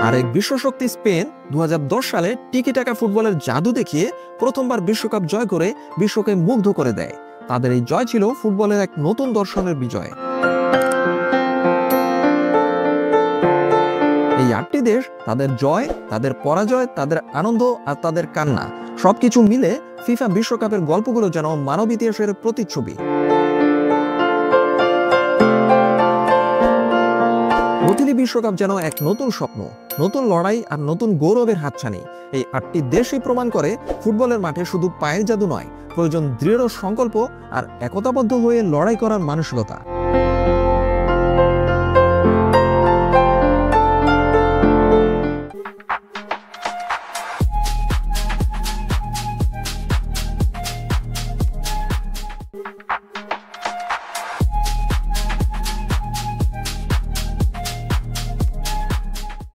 আরেক বিশ্বশক্তি স্পেন 2010 সালে টিকি টাকা ফুটবলের জাদু দেখিয়ে প্রথমবার বিশ্বকাপ জয় করে বিশ্বকে মুগ্ধ করে দেয়। তাদের এই জয় ছিল ফুটবলের এক নতুন দর্শনের বিজয়। এই 8টি দেশ, তাদের জয়, তাদের পরাজয়, তাদের আনন্দ আর তাদের কান্না সবকিছু মিলে ফিফা বিশ্বকাপের গল্পগুলো যেন মানব ইতিহাসের প্রতিচ্ছবি। প্রতিটি বিশ্বকাপ যেন এক নতুন স্বপ্ন, নতুন লড়াই আর নতুন গৌরবের হাতছানি। এই 8টি দেশই প্রমাণ করে ফুটবলের মাঠে শুধু পায়ের জাদু নয়, প্রয়োজন দৃঢ় সংকল্প আর একতাবদ্ধ হয়ে লড়াই করার মানসিকতা।